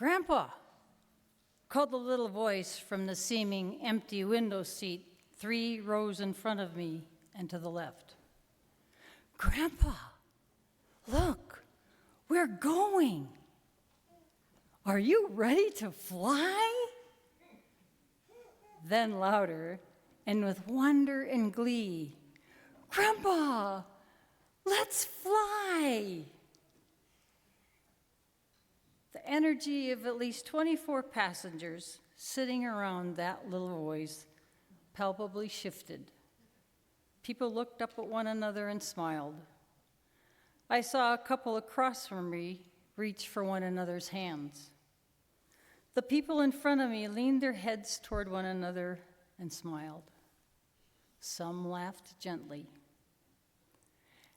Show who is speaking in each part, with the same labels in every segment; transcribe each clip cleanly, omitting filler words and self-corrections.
Speaker 1: "Grandpa," called the little voice from the seeming empty window seat 3 rows in front of me and to the left. "Grandpa, look, we're going. Are you ready to fly?" Then louder, and with wonder and glee, "Grandpa, let's fly!" The energy of at least 24 passengers sitting around that little voice palpably shifted. People looked up at one another and smiled. I saw a couple across from me reach for one another's hands. The people in front of me leaned their heads toward one another and smiled. Some laughed gently.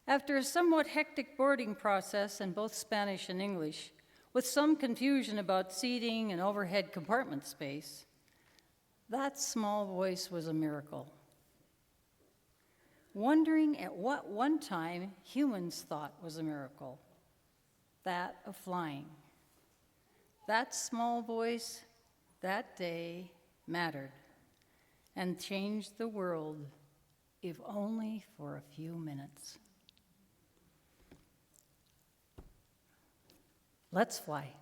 Speaker 1: After a somewhat hectic boarding process in both Spanish and English, with some confusion about seating and overhead compartment space, that small voice was a miracle. Wondering at what one time humans thought was a miracle, that of flying. That small voice, that day, mattered and changed the world, if only for a few minutes. Let's fly,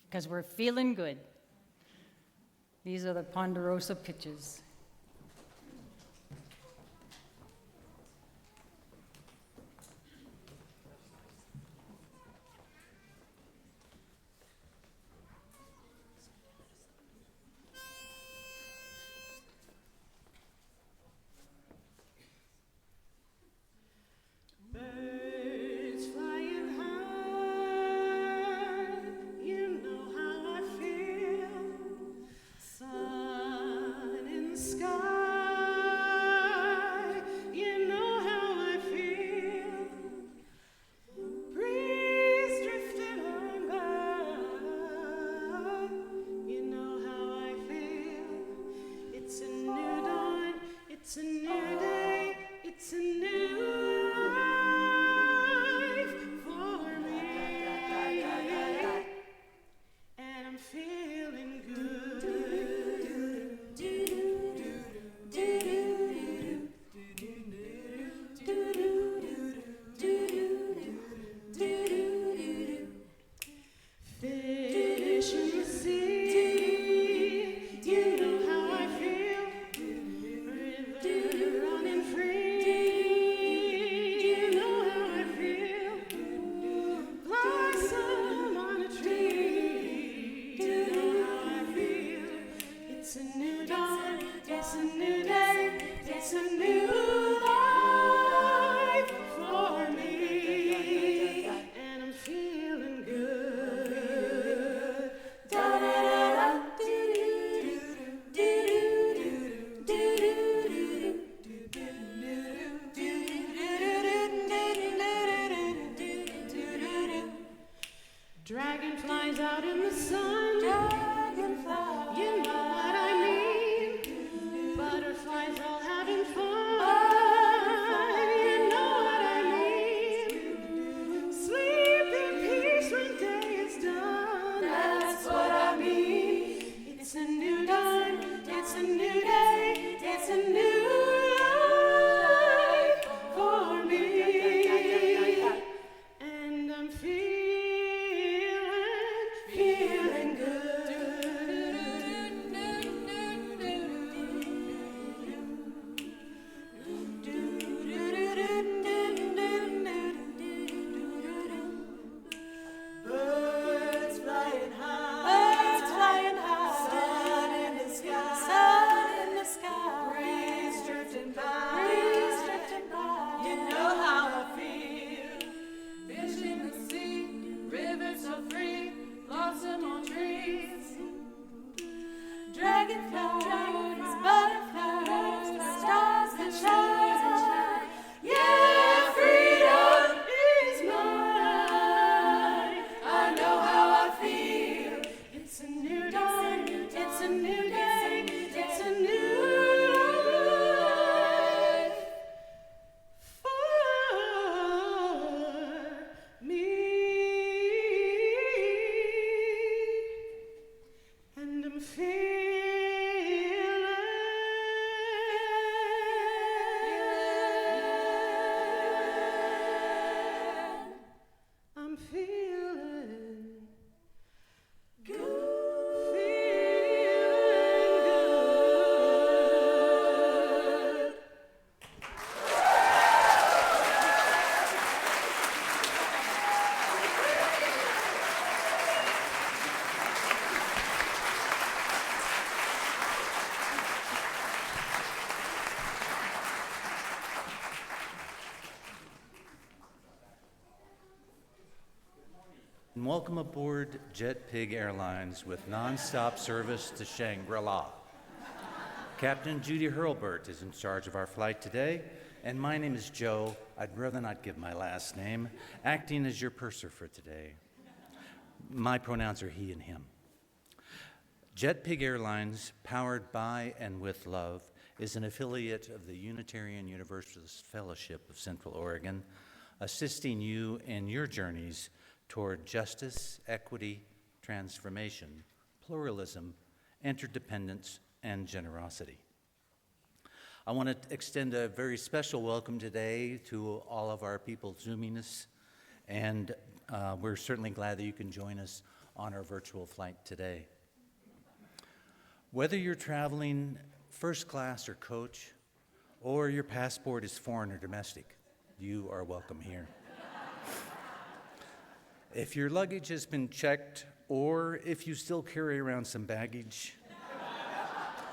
Speaker 1: because we're feeling good. These are the Ponderosa Pitches.
Speaker 2: Dragonflies out in the sun. Dragonflies. You know what I mean. Butterflies all having fun. You know what I mean. Sleep in peace when day is done. That's what I mean. It's a new dawn. It's a new day. It's a new life for me. And I'm feeling good. Birds flying high, sun in the sky, breeze drifting by, you know how I feel. Fish in the sea, rivers so free, blossom on trees. Dragonflies, butterflies, stars that shine. Yeah, freedom is mine. I know how I feel. It's a new dawn, it's a new day, it's a new life for me. feeling good.
Speaker 3: And welcome aboard JetPig Airlines with nonstop service to Shangri-La. Captain Judy Hurlburt is in charge of our flight today, and my name is Joe. I'd rather not give my last name, acting as your purser for today. My pronouns are he and him. JetPig Airlines, powered by and with love, is an affiliate of the Unitarian Universalist Fellowship of Central Oregon, assisting you in your journeys toward justice, equity, transformation, pluralism, interdependence, and generosity. I want to extend a very special welcome today to all of our people Zooming us, and we're certainly glad that you can join us on our virtual flight today. Whether you're traveling first class or coach, or your passport is foreign or domestic, you are welcome here. If your luggage has been checked, or if you still carry around some baggage,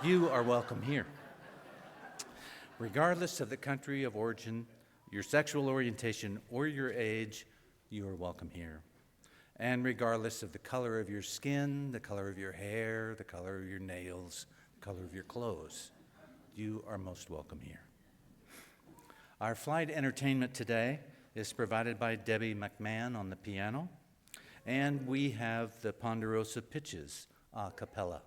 Speaker 3: you are welcome here. Regardless of the country of origin, your sexual orientation, or your age, you are welcome here. And regardless of the color of your skin, the color of your hair, the color of your nails, the color of your clothes, you are most welcome here. Our flight entertainment today is provided by Debbie McMahon on the piano, and we have the Ponderosa Pitches acapella.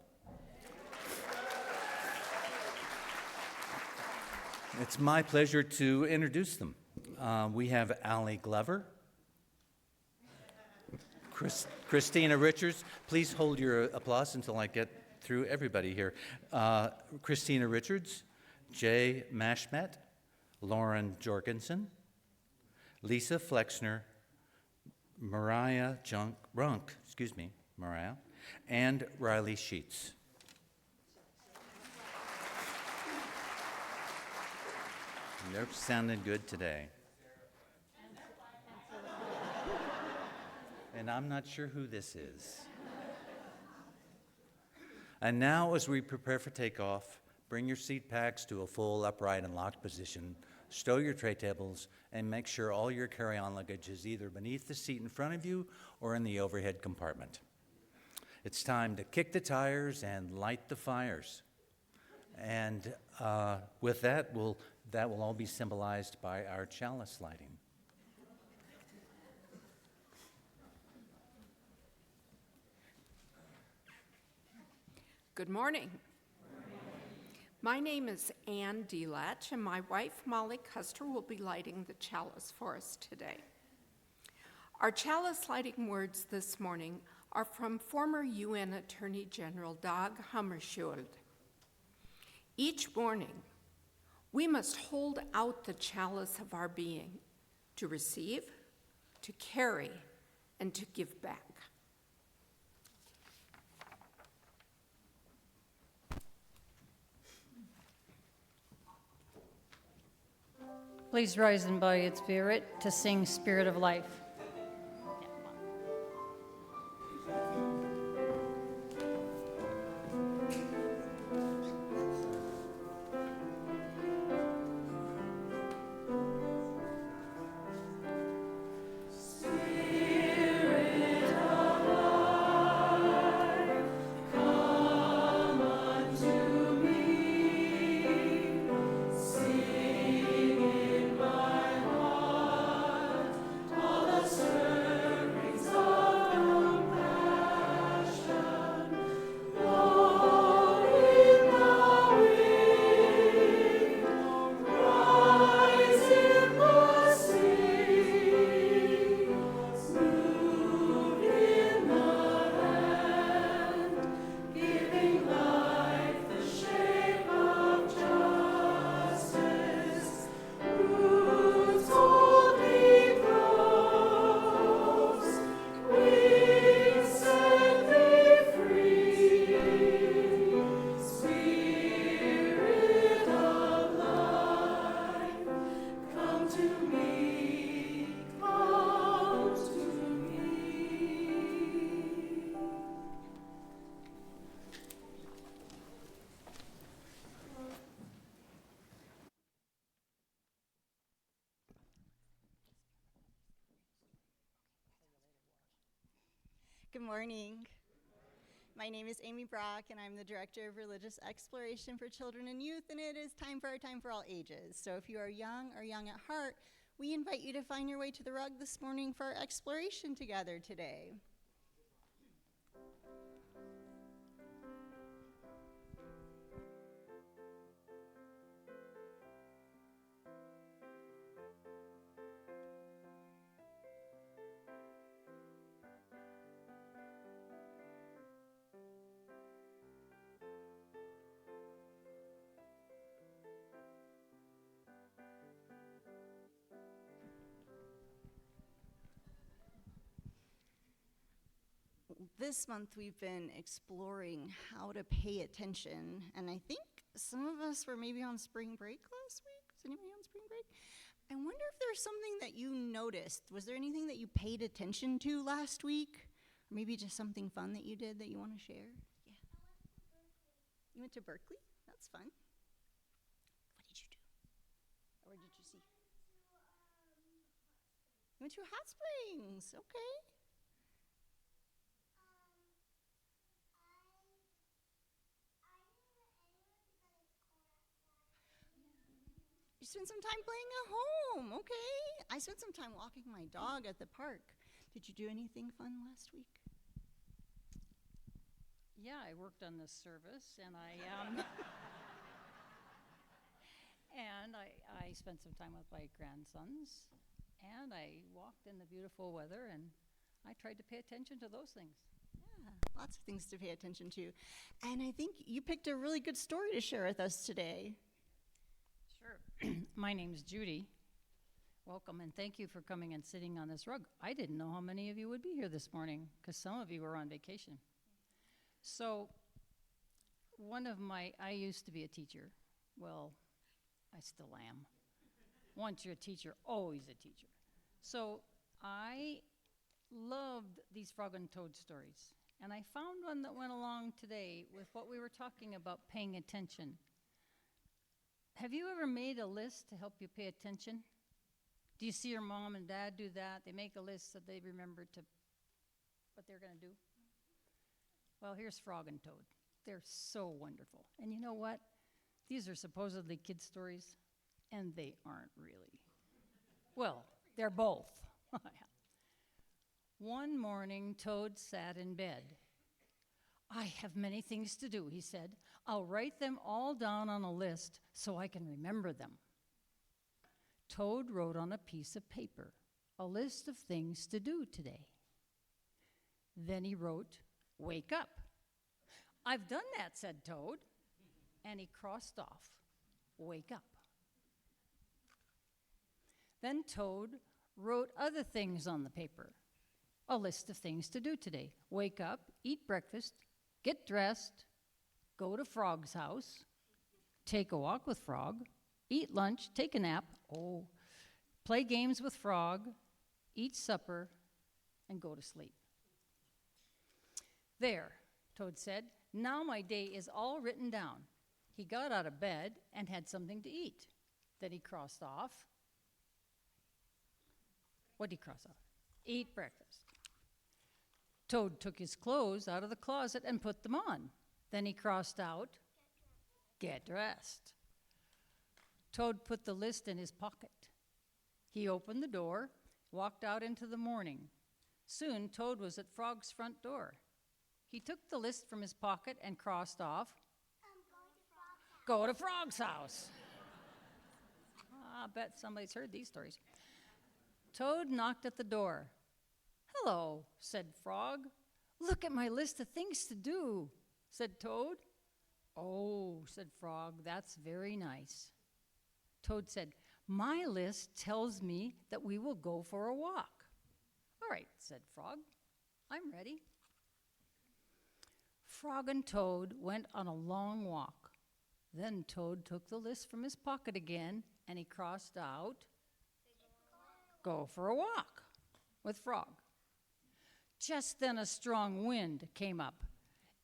Speaker 3: It's my pleasure to introduce them. We have Allie Glover, Christina Richards. Please hold your applause until I get through everybody here. Christina Richards, Jay Mashmet, Lauren Jorgensen, Lisa Flexner, Mariah Runk, and Riley Sheets. They're sounding good today. And I'm not sure who this is. And now, as we prepare for takeoff, bring your seat packs to a full, upright, and locked position. Stow your tray tables, and make sure all your carry-on luggage is either beneath the seat in front of you or in the overhead compartment. It's time to kick the tires and light the fires. And with that will all be symbolized by our chalice lighting.
Speaker 4: Good morning. My name is Ann Delatch, and my wife, Molly Custer, will be lighting the chalice for us today. Our chalice lighting words this morning are from former UN Attorney General Dag Hammarskjöld. Each morning, we must hold out the chalice of our being to receive, to carry, and to give back.
Speaker 1: Please rise in body and spirit to sing Spirit of Life.
Speaker 2: All
Speaker 5: Good morning. My name is Amy Brock, and I'm the Director of Religious Exploration for Children and Youth, and it is time for our Time for All Ages. So if you are young or young at heart, we invite you to find your way to the rug this morning for our exploration together today. This month we've been exploring how to pay attention, and I think some of us were maybe on spring break last week. Was anybody on spring break? I wonder if there's something that you noticed. Was there anything that you paid attention to last week? Or maybe just something fun that you did that you want to share? Yeah. You went to Berkeley? That's fun. What did you do? Or what did you see? You went to Hot Springs. Okay. You spent some time playing at home, okay. I spent some time walking my dog at the park. Did you do anything fun last week?
Speaker 1: Yeah, I worked on this service, and I spent some time with my grandsons, and I walked in the beautiful weather, and I tried to pay attention to those things.
Speaker 5: Yeah, lots of things to pay attention to. And I think you picked a really good story to share with us today.
Speaker 1: Sure. My name's Judy. Welcome, and thank you for coming and sitting on this rug. I didn't know how many of you would be here this morning, because some of you were on vacation. So, I used to be a teacher. Well, I still am. Once you're a teacher, always a teacher. So, I loved these frog and toad stories. And I found one that went along today with what we were talking about, paying attention. Have you ever made a list to help you pay attention? Do you see your mom and dad do that? They make a list so they remember what they're going to do. Well, here's Frog and Toad. They're so wonderful. And you know what? These are supposedly kid stories, and they aren't really. Well, they're both. One morning, Toad sat in bed. I have many things to do, he said. I'll write them all down on a list so I can remember them. Toad wrote on a piece of paper a list of things to do today. Then he wrote, wake up. I've done that, said Toad. And he crossed off, wake up. Then Toad wrote other things on the paper. A list of things to do today. Wake up, eat breakfast, get dressed, go to Frog's house, take a walk with Frog, eat lunch, take a nap, play games with Frog, eat supper, and go to sleep. There, Toad said, now my day is all written down. He got out of bed and had something to eat. Then he crossed off. What did he cross off? Eat breakfast. Toad took his clothes out of the closet and put them on. Then he crossed out, get dressed. Toad put the list in his pocket. He opened the door, walked out into the morning. Soon, Toad was at Frog's front door. He took the list from his pocket and crossed off, go to Frog's house. I bet somebody's heard these stories. Toad knocked at the door. Hello, said Frog. Look at my list of things to do, said Toad. Oh, said Frog, that's very nice. Toad said, my list tells me that we will go for a walk. All right, said Frog, I'm ready. Frog and Toad went on a long walk. Then Toad took the list from his pocket again, and he crossed out, go for a walk with Frog. Just then a strong wind came up.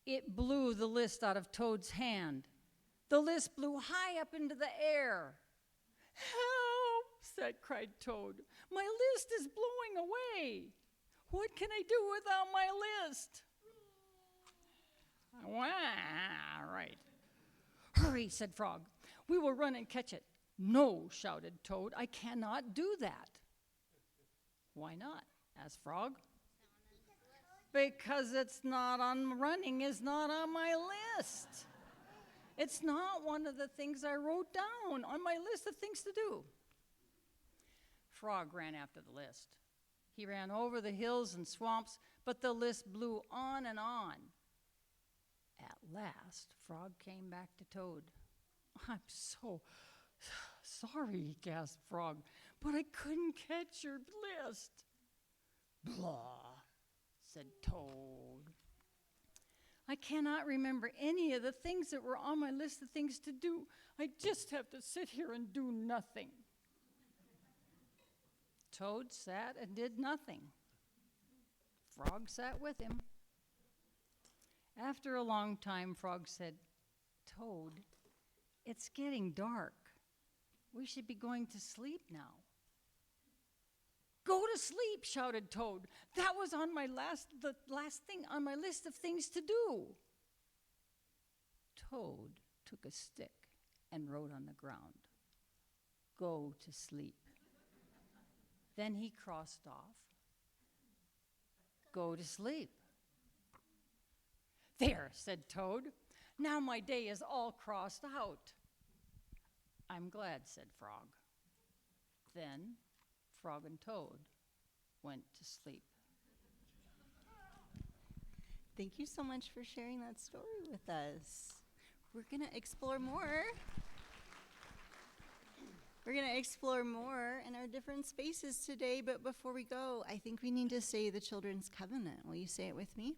Speaker 1: It blew the list out of Toad's hand. The list blew high up into the air. Help, cried Toad. My list is blowing away. What can I do without my list? Wow, right. Hurry, said Frog. We will run and catch it. No, shouted Toad, I cannot do that. Why not? Asked Frog. Because running is not on my list. It's not one of the things I wrote down on my list of things to do. Frog ran after the list. He ran over the hills and swamps, but the list blew on and on. At last, Frog came back to Toad. I'm so sorry, gasped Frog, but I couldn't catch your list. Blah, said Toad. I cannot remember any of the things that were on my list of things to do. I just have to sit here and do nothing. Toad sat and did nothing. Frog sat with him. After a long time, Frog said, Toad, it's getting dark. We should be going to sleep now. Go to sleep, shouted Toad. That was on the last thing on my list of things to do. Toad took a stick and wrote on the ground, go to sleep. Then he crossed off, go to sleep. There, said Toad. Now my day is all crossed out. I'm glad, said Frog. Then Frog and Toad went to sleep.
Speaker 5: Thank you so much for sharing that story with us. We're going to explore more. We're going to explore more in our different spaces today, but before we go, I think we need to say the Children's Covenant. Will you say it with me?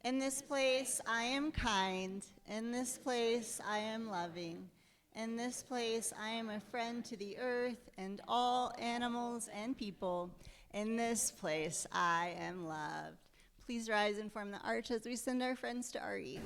Speaker 5: In this place, I am kind. In this place, I am loving. In this place, I am a friend to the earth and all animals and people. In this place, I am loved. Please rise and form the arch as we send our friends to RE.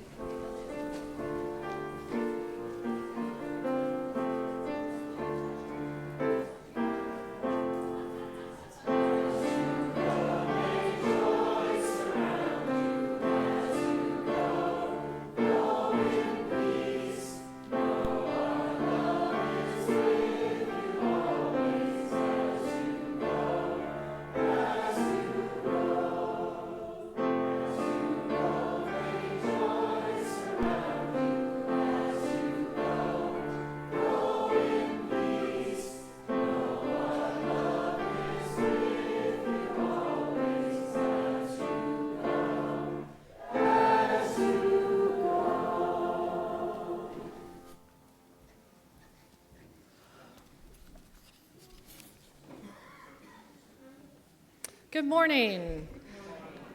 Speaker 6: Good morning.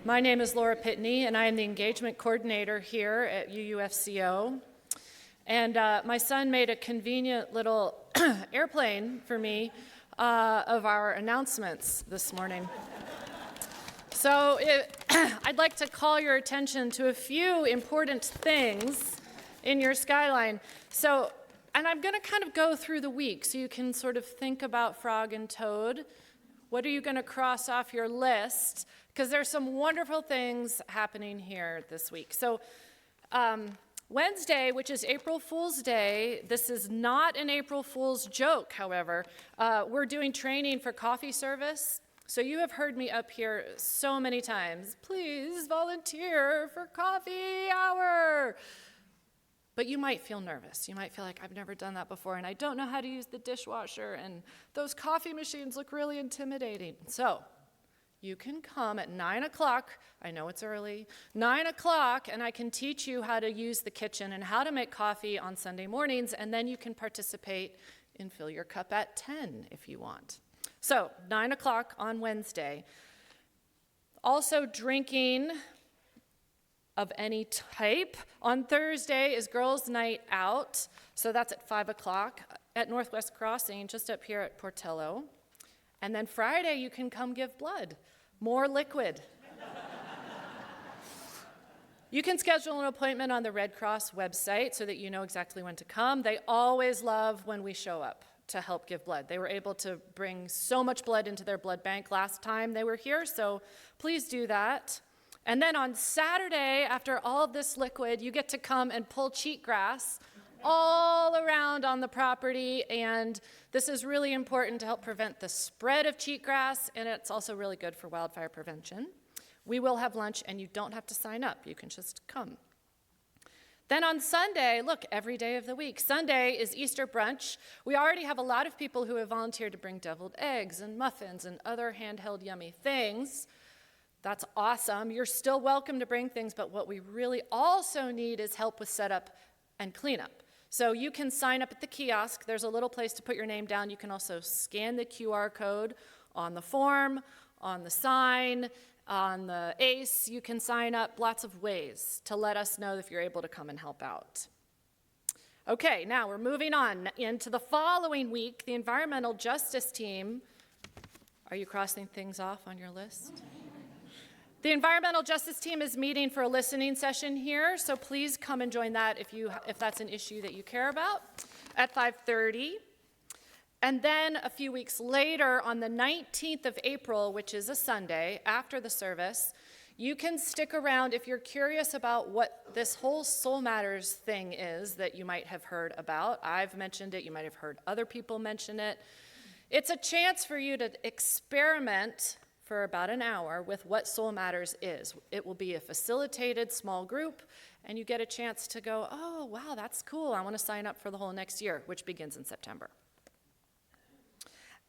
Speaker 6: My name is Laura Pitney, and I am the engagement coordinator here at UUFCO. And my son made a convenient little airplane for me of our announcements this morning. So I'd like to call your attention to a few important things in your skyline. And I'm going to kind of go through the week so you can sort of think about Frog and Toad. What are you going to cross off your list? Because there's some wonderful things happening here this week. So Wednesday, which is April Fool's Day, this is not an April Fool's joke, however. We're doing training for coffee service. So you have heard me up here so many times, please volunteer for coffee hour. But you might feel nervous. You might feel like, I've never done that before, and I don't know how to use the dishwasher, and those coffee machines look really intimidating. So you can come at 9 o'clock. I know it's early. 9 o'clock, and I can teach you how to use the kitchen and how to make coffee on Sunday mornings, and then you can participate in Fill Your Cup at 10 if you want. So 9 o'clock on Wednesday. Also drinking of any type. On Thursday is Girls' Night Out, so that's at 5 o'clock at Northwest Crossing, just up here at Portello. And then Friday, you can come give blood, more liquid. You can schedule an appointment on the Red Cross website so that you know exactly when to come. They always love when we show up. to help give blood. They were able to bring so much blood into their blood bank last time they were here, so please do that. And then on Saturday, after all of this liquid, you get to come and pull cheatgrass all around on the property, and this is really important to help prevent the spread of cheatgrass, and it's also really good for wildfire prevention. We will have lunch, and you don't have to sign up. You can just come. Then on Sunday, look, every day of the week. Sunday is Easter brunch. We already have a lot of people who have volunteered to bring deviled eggs and muffins and other handheld yummy things. That's awesome. You're still welcome to bring things, but what we really also need is help with setup and cleanup. So you can sign up at the kiosk. There's a little place to put your name down. You can also scan the QR code on the form, on the sign, on the ACE. You can sign up lots of ways to let us know if you're able to come and help out. Okay, now we're moving on into the following week. The environmental justice team, are you crossing things off on your list? The environmental justice team is meeting for a listening session here, so please come and join that if that's an issue that you care about at 5:30. And then a few weeks later, on the 19th of April, which is a Sunday, after the service, you can stick around if you're curious about what this whole Soul Matters thing is that you might have heard about. I've mentioned it. You might have heard other people mention it. It's a chance for you to experiment for about an hour with what Soul Matters is. It will be a facilitated small group, and you get a chance to go, oh, wow, that's cool. I want to sign up for the whole next year, which begins in September.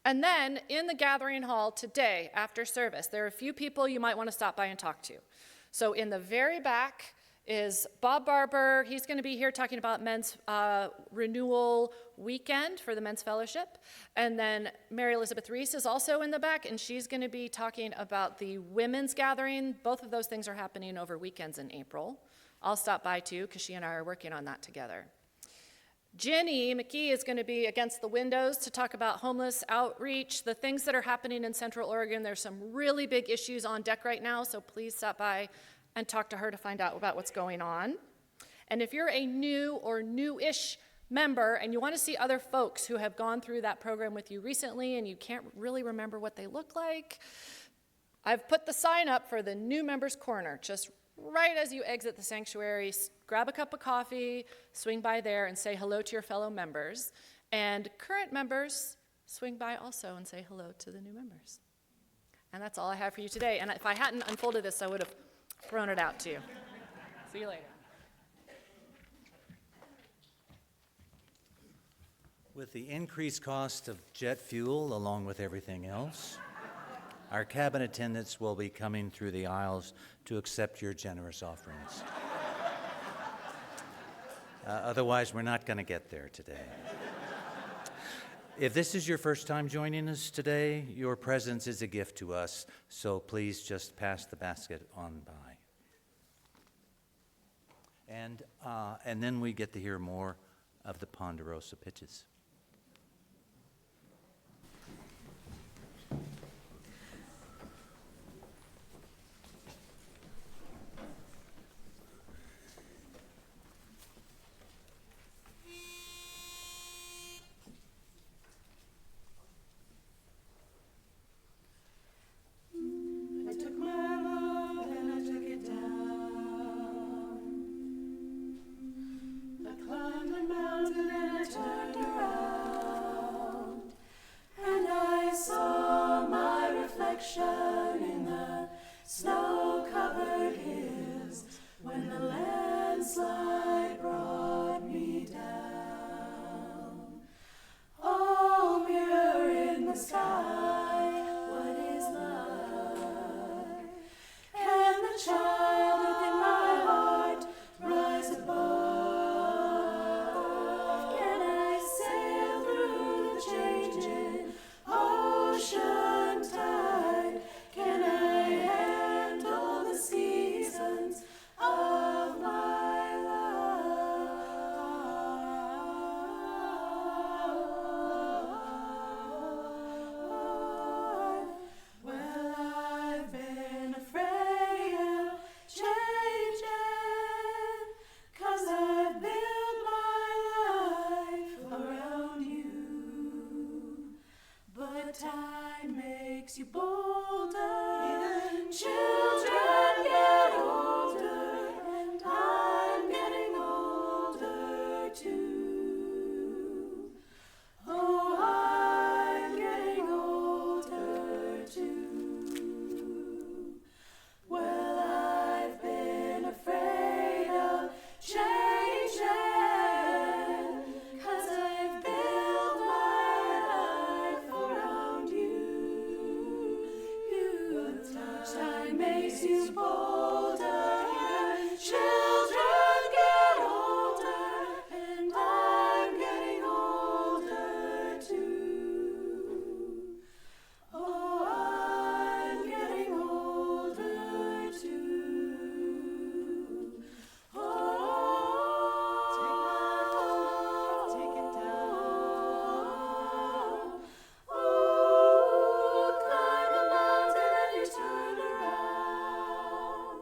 Speaker 6: And then in the gathering hall today, after service, there are a few people you might want to stop by and talk to. So in the very back is Bob Barber. He's going to be here talking about men's renewal weekend for the Men's Fellowship. And then Mary Elizabeth Reese is also in the back, and she's going to be talking about the women's gathering. Both of those things are happening over weekends in April. I'll stop by too, because she and I are working on that together. Ginny McKee is going to be against the windows to talk about homeless outreach, the things that are happening in Central Oregon. There's some really big issues on deck right now, so please stop by and talk to her to find out about what's going on. And if you're a new or new-ish member and you want to see other folks who have gone through that program with you recently and you can't really remember what they look like, I've put the sign up for the New Members Corner. Just right as you exit the sanctuary, grab a cup of coffee, swing by there and say hello to your fellow members. And current members, swing by also and say hello to the new members. And that's all I have for you today. And if I hadn't unfolded this, I would have thrown it out to you. See you later.
Speaker 3: With the increased cost of jet fuel, along with everything else, our cabin attendants will be coming through the aisles to accept your generous offerings. Otherwise, we're not going to get there today. If this is your first time joining us today, your presence is a gift to us, so please just pass the basket on by. And then we get to hear more of the Ponderosa Pitches.
Speaker 2: Climbed a mountain and I turned around. makes you bolder. Children get older, and I'm getting older too. Oh, I'm getting older too. Oh, take it down. Oh, climb a mountain and you turn around.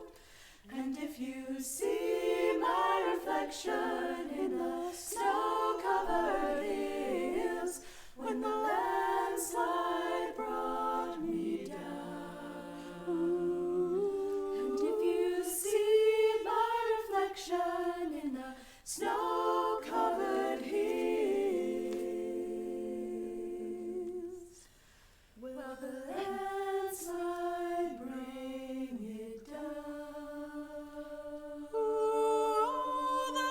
Speaker 2: And if you see my reflection in the snow-covered hills, when the landslide brought me down. And if you see my reflection in the snow-covered hills, will the landslide bring it down? Oh, the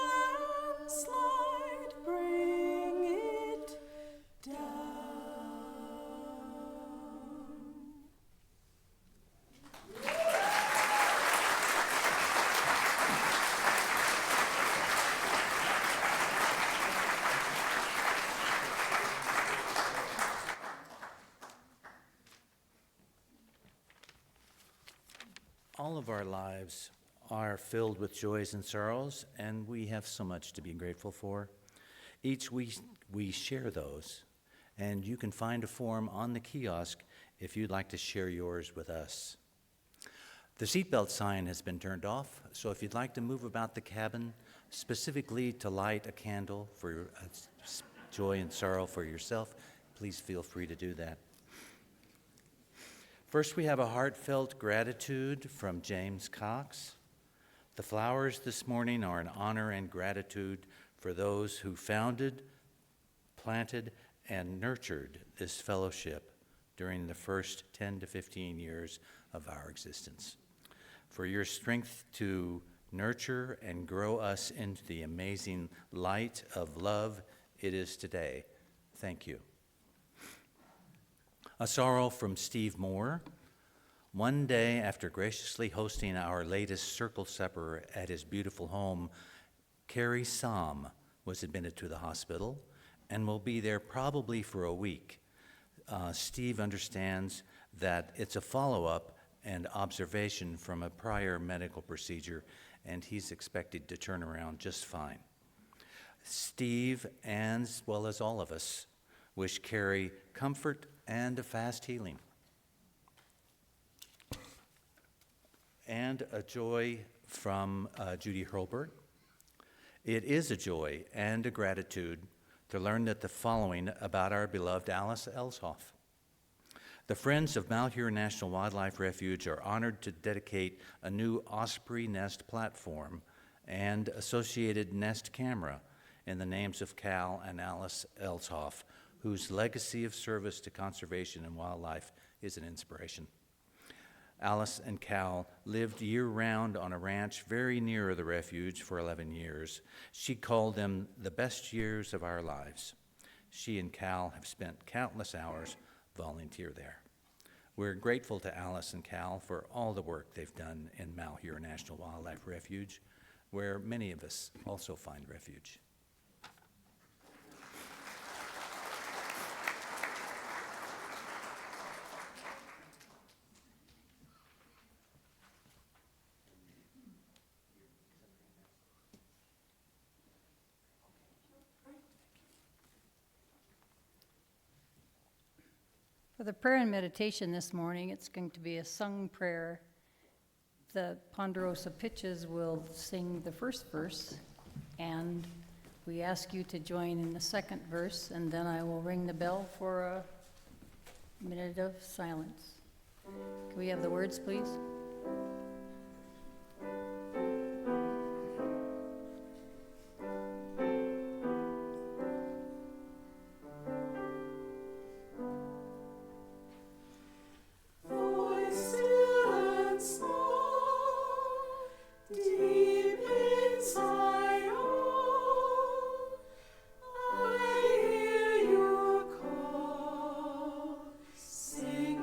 Speaker 2: landslide bring it down.
Speaker 3: All of our lives are filled with joys and sorrows, and we have so much to be grateful for. Each week we share those, and you can find a form on the kiosk if you'd like to share yours with us. The seatbelt sign has been turned off, so if you'd like to move about the cabin, specifically to light a candle for joy and sorrow for yourself, please feel free to do that. First, we have a heartfelt gratitude from James Cox. The flowers this morning are an honor and gratitude for those who founded, planted, and nurtured this fellowship during the first 10 to 15 years of our existence. For your strength to nurture and grow us into the amazing light of love it is today. Thank you. A sorrow from Steve Moore. One day after graciously hosting our latest circle supper at his beautiful home, Carrie Somm was admitted to the hospital and will be there probably for a week. Steve understands that it's a follow-up and observation from a prior medical procedure, and he's expected to turn around just fine. Steve, and as well as all of us, wish Carrie comfort and a fast healing. And a joy from Judy Hurlburt. It is a joy and a gratitude to learn that the following about our beloved Alice Elshoff. The Friends of Malheur National Wildlife Refuge are honored to dedicate a new osprey nest platform and associated nest camera in the names of Cal and Alice Elshoff, whose legacy of service to conservation and wildlife is an inspiration. Alice and Cal lived year-round on a ranch very near the refuge for 11 years. She called them the best years of our lives. She and Cal have spent countless hours volunteer there. We're grateful to Alice and Cal for all the work they've done in Malheur National Wildlife Refuge, where many of us also find refuge.
Speaker 1: For the prayer and meditation this morning, it's going to be a sung prayer. The Ponderosa Pitches will sing the first verse, and we ask you to join in the second verse, and then I will ring the bell for a minute of silence. Can we have the words, please?
Speaker 2: Singing.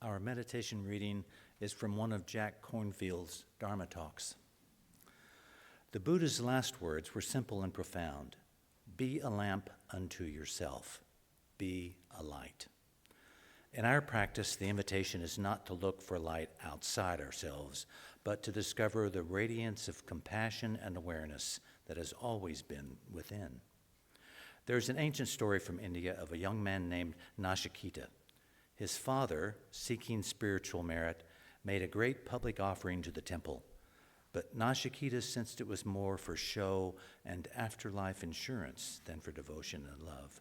Speaker 3: Our meditation reading is from one of Jack Kornfield's Dharma talks. The Buddha's last words were simple and profound. Be a lamp unto yourself. Be a light. In our practice, the invitation is not to look for light outside ourselves, but to discover the radiance of compassion and awareness that has always been within. There's an ancient story from India of a young man named Nachiketa. His father, seeking spiritual merit, made a great public offering to the temple, but Nachiketa sensed it was more for show and afterlife insurance than for devotion and love.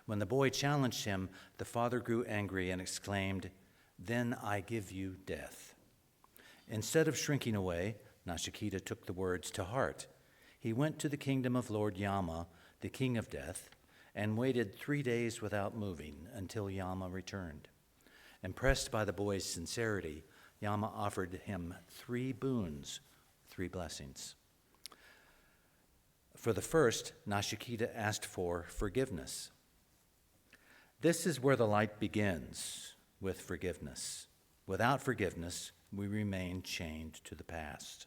Speaker 3: When the boy challenged him, the father grew angry and exclaimed, "Then I give you death." Instead of shrinking away, Nachiketa took the words to heart. He went to the kingdom of Lord Yama, the king of death, and waited 3 days without moving until Yama returned. Impressed by the boy's sincerity, Yama offered him 3 boons, 3 blessings. For the first, Nachiketa asked for forgiveness. This is where the light begins, with forgiveness. Without forgiveness, we remain chained to the past.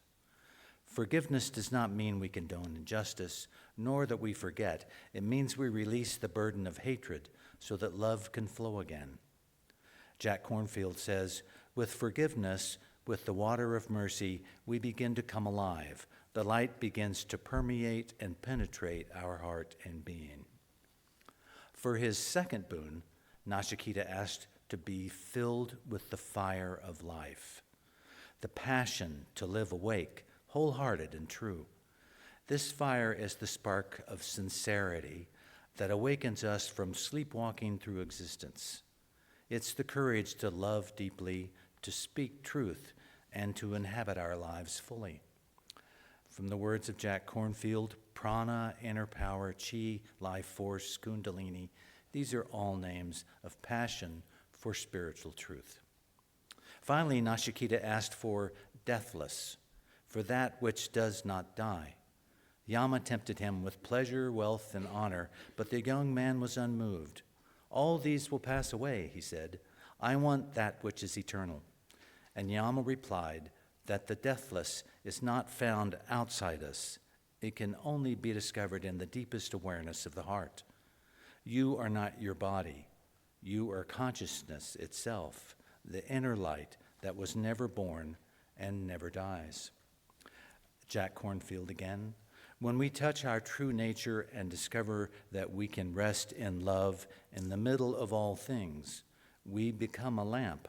Speaker 3: Forgiveness does not mean we condone injustice, nor that we forget. It means we release the burden of hatred so that love can flow again. Jack Kornfield says, with forgiveness, with the water of mercy, we begin to come alive. The light begins to permeate and penetrate our heart and being. For his second boon, Nachiketa asked to be filled with the fire of life, the passion to live awake, wholehearted and true. This fire is the spark of sincerity that awakens us from sleepwalking through existence. It's the courage to love deeply, to speak truth, and to inhabit our lives fully. From the words of Jack Kornfield, prana, inner power, chi, life force, kundalini, these are all names of passion for spiritual truth. Finally, Nachiketa asked for deathless, for that which does not die. Yama tempted him with pleasure, wealth, and honor, but the young man was unmoved. All these will pass away, he said. I want that which is eternal. And Yama replied that the deathless is not found outside us. It can only be discovered in the deepest awareness of the heart. You are not your body. You are consciousness itself, the inner light that was never born and never dies. Jack Kornfield again. When we touch our true nature and discover that we can rest in love in the middle of all things, we become a lamp.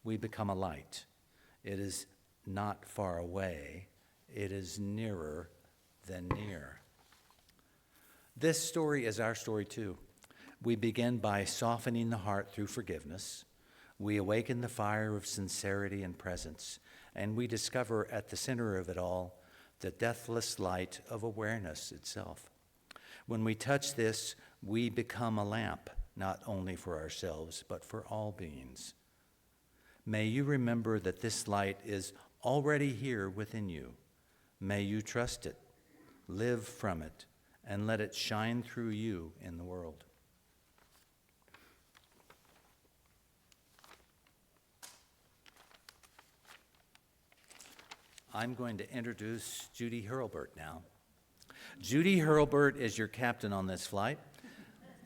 Speaker 3: We become a light. It is not far away. It is nearer than near. This story is our story too. We begin by softening the heart through forgiveness. We awaken the fire of sincerity and presence, and we discover at the center of it all the deathless light of awareness itself. When we touch this, we become a lamp, not only for ourselves, but for all beings. May you remember that this light is already here within you. May you trust it, live from it, and let it shine through you in the world. I'm going to introduce Judy Hurlburt now. Judy Hurlburt is your captain on this flight.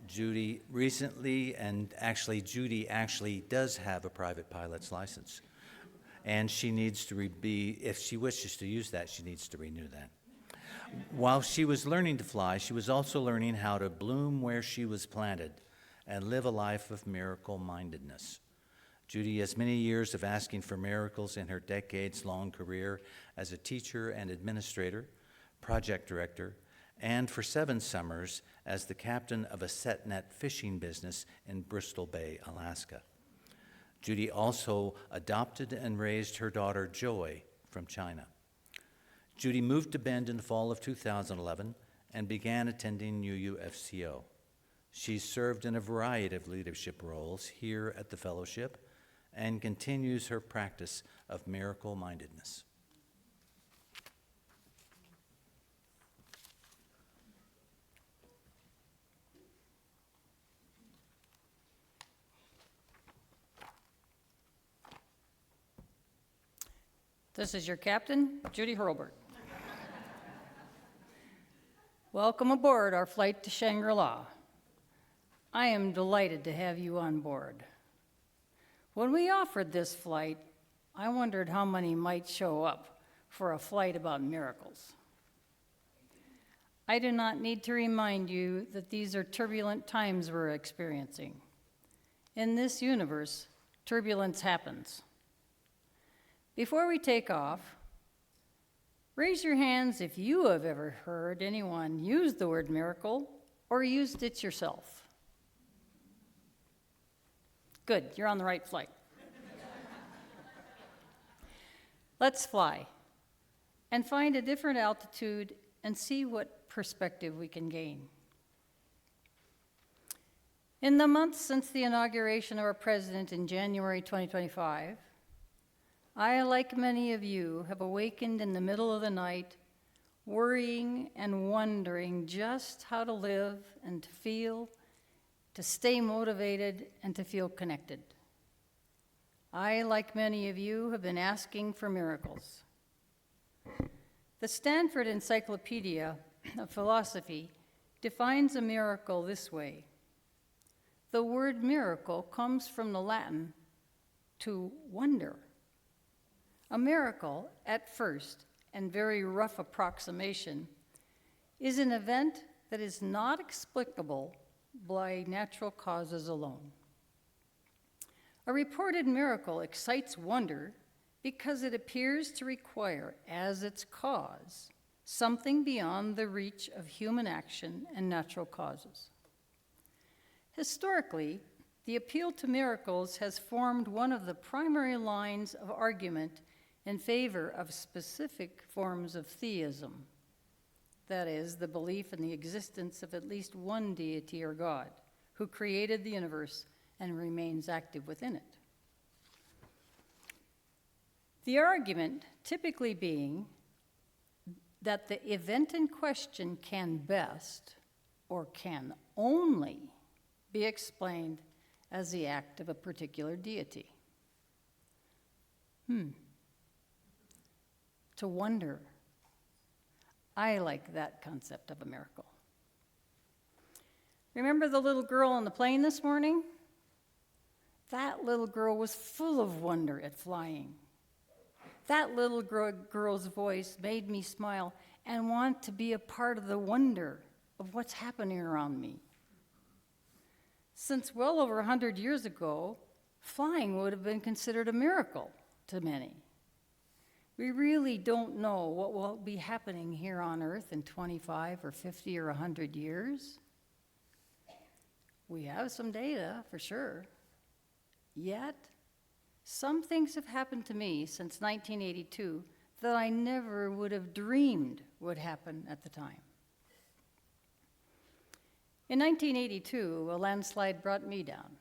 Speaker 3: Judy recently, Judy actually does have a private pilot's license. And she needs to if she wishes to use that, she needs to renew that. While she was learning to fly, she was also learning how to bloom where she was planted and live a life of miracle mindedness. Judy has many years of asking for miracles in her decades-long career as a teacher and administrator, project director, and for 7 summers as the captain of a set net fishing business in Bristol Bay, Alaska. Judy also adopted and raised her daughter Joy from China. Judy moved to Bend in the fall of 2011 and began attending UUFCO. She's served in a variety of leadership roles here at the fellowship and continues her practice of miracle mindedness.
Speaker 1: This is your captain, Judy Hurlburt. Welcome aboard our flight to Shangri-La. I am delighted to have you on board. When we offered this flight, I wondered how many might show up for a flight about miracles. I do not need to remind you that these are turbulent times we're experiencing. In this universe, turbulence happens. Before we take off, raise your hands if you have ever heard anyone use the word miracle or used it yourself. Good, you're on the right flight. Let's fly and find a different altitude and see what perspective we can gain. In the months since the inauguration of our president in January 2025, I, like many of you, have awakened in the middle of the night, worrying and wondering just how to live and to feel, to stay motivated and to feel connected. I, like many of you, have been asking for miracles. The Stanford Encyclopedia of Philosophy defines a miracle this way. The word miracle comes from the Latin to wonder. A miracle, at first, and very rough approximation, is an event that is not explicable by natural causes alone. A reported miracle excites wonder because it appears to require, as its cause, something beyond the reach of human action and natural causes. Historically, the appeal to miracles has formed one of the primary lines of argument in favor of specific forms of theism, that is, the belief in the existence of at least one deity or God who created the universe and remains active within it. The argument typically being that the event in question can best, or can only, be explained as the act of a particular deity. To wonder. I like that concept of a miracle. Remember the little girl on the plane this morning? That little girl was full of wonder at flying. That little girl's voice made me smile and want to be a part of the wonder of what's happening around me. Since well over 100 years ago, flying would have been considered a miracle to many. We really don't know what will be happening here on Earth in 25 or 50 or 100 years. We have some data, for sure. Yet, some things have happened to me since 1982 that I never would have dreamed would happen at the time. In 1982, a landslide brought me down.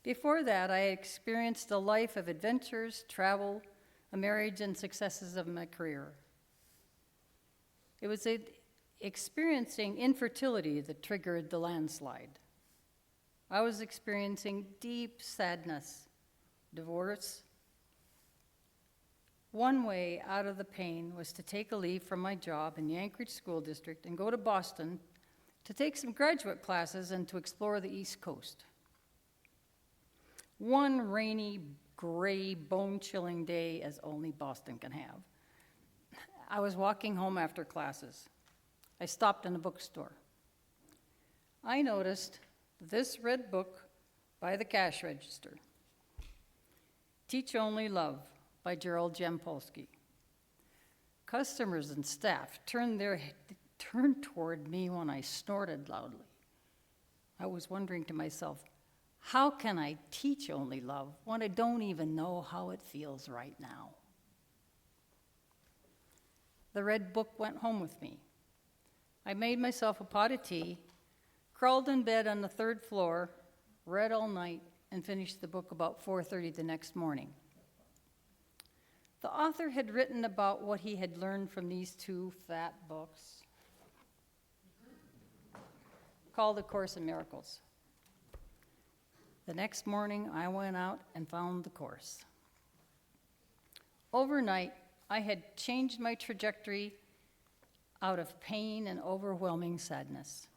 Speaker 1: Before that, I had experienced a life of adventures, travel, a marriage, and successes of my career. It was experiencing infertility that triggered the landslide. I was experiencing deep sadness, divorce. One way out of the pain was to take a leave from my job in the Anchorage School District and go to Boston to take some graduate classes and to explore the East Coast. One rainy, gray, bone-chilling day, as only Boston can have, I was walking home after classes. I stopped in a bookstore. I noticed this red book by the cash register, Teach Only Love by Gerald Jampolsky. Customers and staff turned toward me when I snorted loudly. I was wondering to myself, how can I teach only love when I don't even know how it feels right now? The red book went home with me. I made myself a pot of tea, crawled in bed on the third floor, read all night, and finished the book about 4:30 the next morning. The author had written about what he had learned from these two fat books called A Course in Miracles. The next morning, I went out and found the Course. Overnight, I had changed my trajectory out of pain and overwhelming sadness.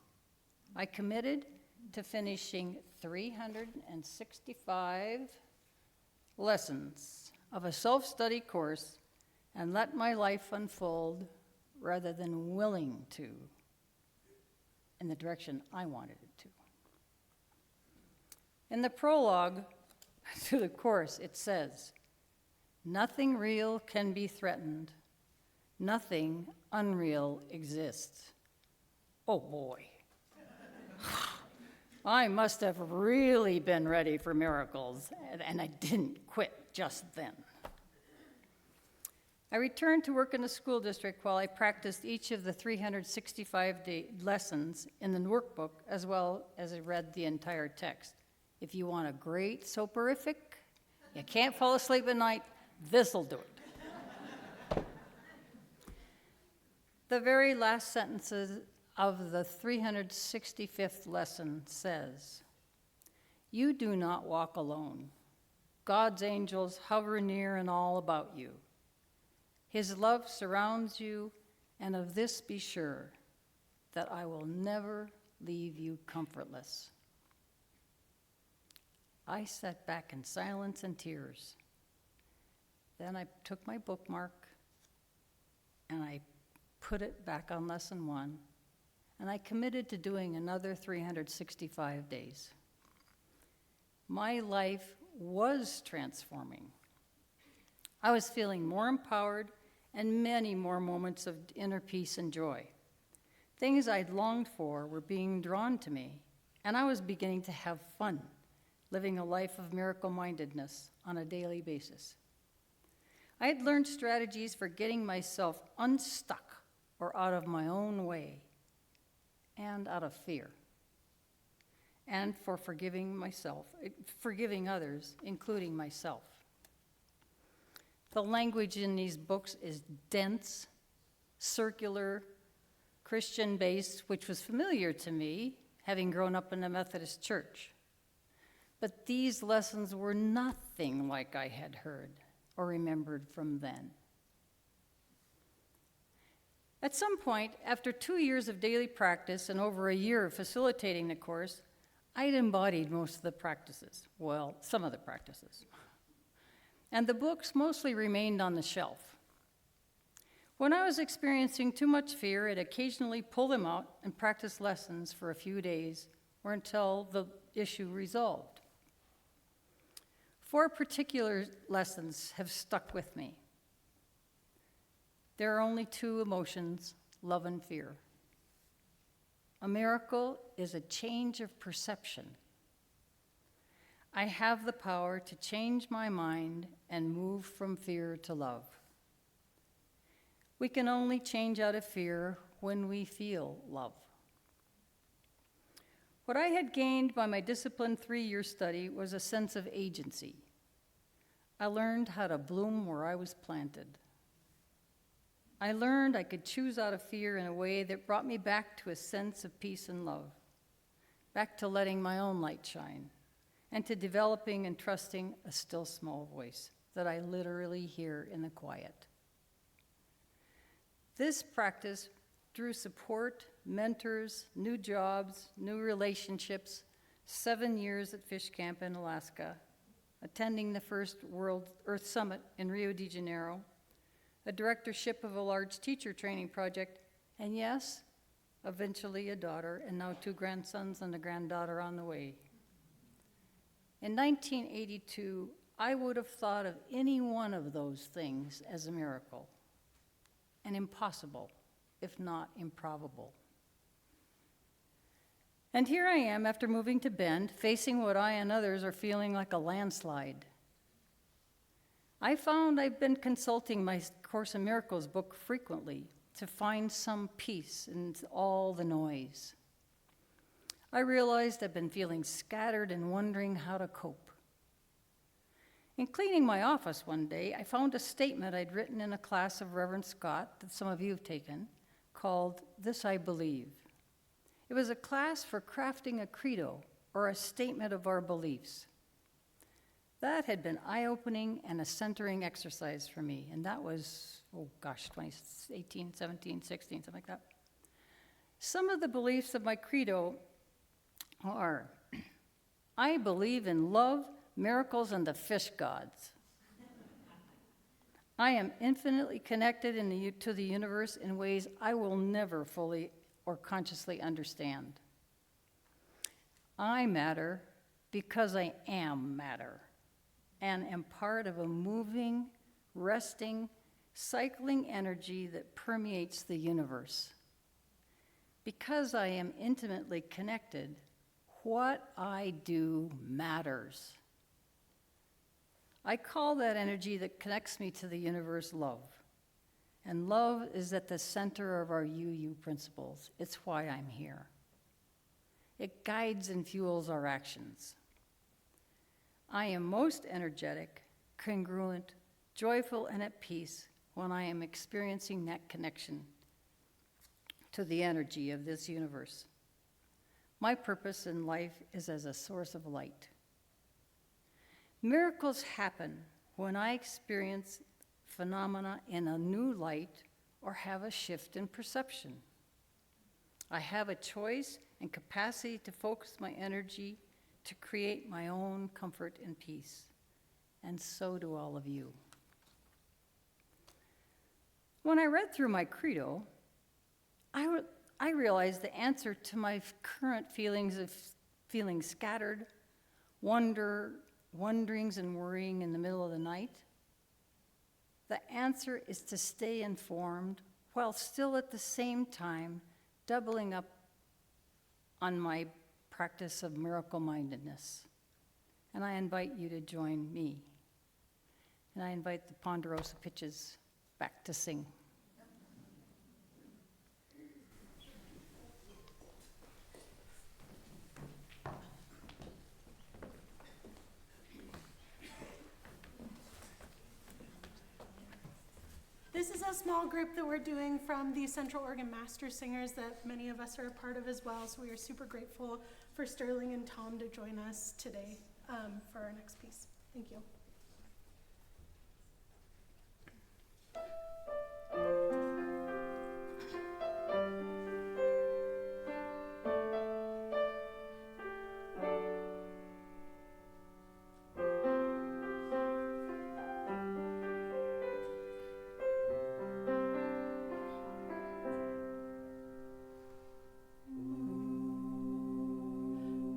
Speaker 1: I committed to finishing 365 lessons of a self-study course and let my life unfold rather than willing to in the direction I wanted it to. In the prologue to the course, it says, "Nothing real can be threatened. Nothing unreal exists." Oh boy. I must have really been ready for miracles, and I didn't quit just then. I returned to work in the school district while I practiced each of the 365-day lessons in the workbook, as well as I read the entire text. If you want a great soporific, you can't fall asleep at night, this'll do it. The very last sentences of the 365th lesson says, "You do not walk alone. God's angels hover near and all about you. His love surrounds you, and of this be sure, that I will never leave you comfortless." I sat back in silence and tears. Then I took my bookmark and I put it back on lesson 1, and I committed to doing another 365 days. My life was transforming. I was feeling more empowered and many more moments of inner peace and joy. Things I'd longed for were being drawn to me, and I was beginning to have fun, living a life of miracle-mindedness on a daily basis. I had learned strategies for getting myself unstuck or out of my own way and out of fear, and for forgiving others, including myself. The language in these books is dense, circular, Christian-based, which was familiar to me, having grown up in a Methodist church. But these lessons were nothing like I had heard or remembered from then. At some point, after 2 years of daily practice and over a year of facilitating the course, I'd embodied most of the practices, well, some of the practices. And the books mostly remained on the shelf. When I was experiencing too much fear, I'd occasionally pull them out and practice lessons for a few days or until the issue resolved. 4 particular lessons have stuck with me. There are only 2 emotions, love and fear. A miracle is a change of perception. I have the power to change my mind and move from fear to love. We can only change out of fear when we feel love. What I had gained by my disciplined 3-year study was a sense of agency. I learned how to bloom where I was planted. I learned I could choose out of fear in a way that brought me back to a sense of peace and love, back to letting my own light shine, and to developing and trusting a still small voice that I literally hear in the quiet. This practice drew support, mentors, new jobs, new relationships, 7 years at Fish Camp in Alaska, attending the first World Earth Summit in Rio de Janeiro, a directorship of a large teacher training project, and yes, eventually a daughter, and now 2 grandsons and a granddaughter on the way. In 1982, I would have thought of any one of those things as a miracle, and impossible, if not improbable. And here I am after moving to Bend, facing what I and others are feeling like a landslide. I found I've been consulting my Course in Miracles book frequently to find some peace in all the noise. I realized I've been feeling scattered and wondering how to cope. In cleaning my office one day, I found a statement I'd written in a class of Reverend Scott that some of you have taken, called This I Believe. It was a class for crafting a credo, or a statement of our beliefs. That had been eye-opening and a centering exercise for me, and that was, 2018, 17, 16, something like that. Some of the beliefs of my credo are, I believe in love, miracles, and the fish gods. I am infinitely connected to the universe in ways I will never fully or consciously understand. I matter because I am matter, and am part of a moving, resting, cycling energy that permeates the universe. Because I am intimately connected, what I do matters. I call that energy that connects me to the universe love. And love is at the center of our UU principles. It's why I'm here. It guides and fuels our actions. I am most energetic, congruent, joyful, and at peace when I am experiencing that connection to the energy of this universe. My purpose in life is as a source of light. Miracles happen when I experience phenomena in a new light or have a shift in perception. I have a choice and capacity to focus my energy to create my own comfort and peace, and so do all of you. When I read through my credo, I realized the answer to my current feelings of feeling scattered, wonderings and worrying in the middle of the night. The answer is to stay informed while still at the same time doubling up on my practice of miracle mindedness. And I invite you to join me. And I invite the Ponderosa Pitches back to sing.
Speaker 2: This is a small group that we're doing from the Central Oregon Master Singers that many of us are a part of as well. So we are super grateful for Sterling and Tom to join us today for our next piece. Thank you.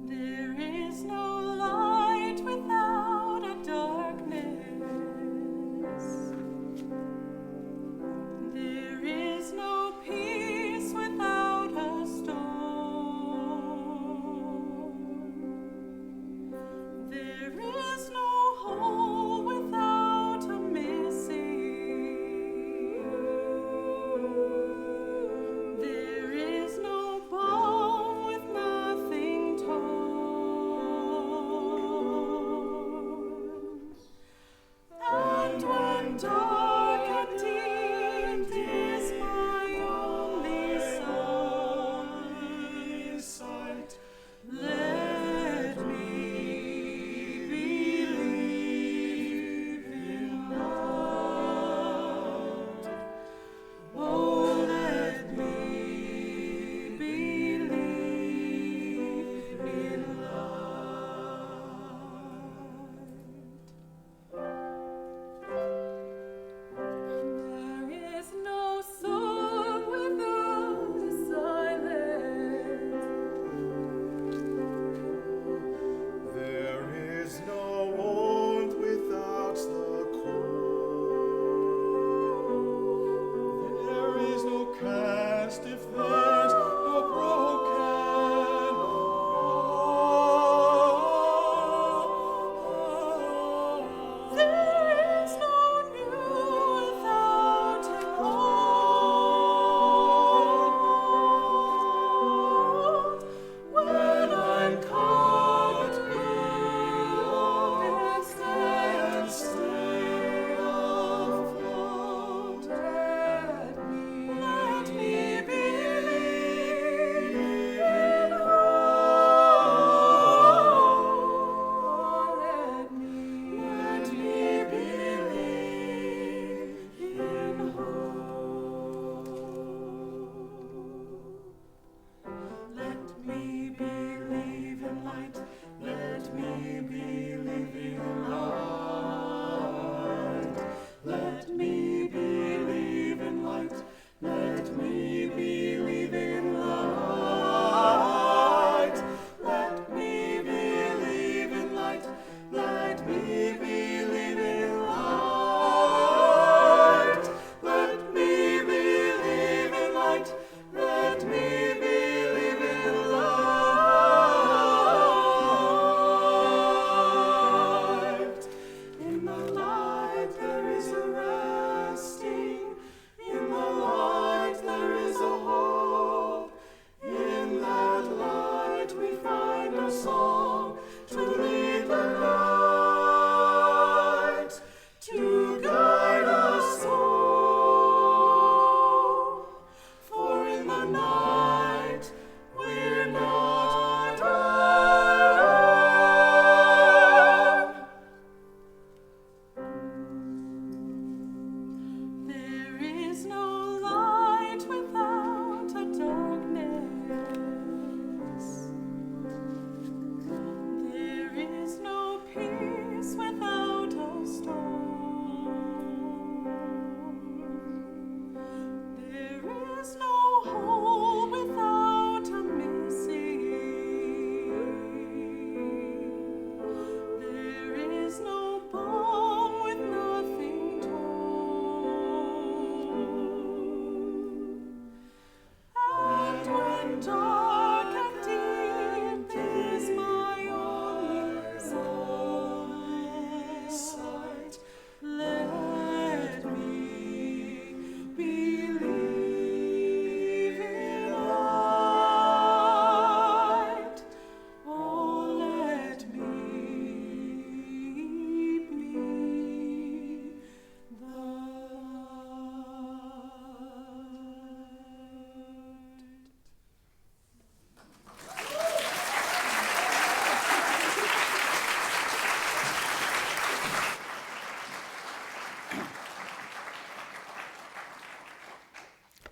Speaker 2: There is no light without a dark.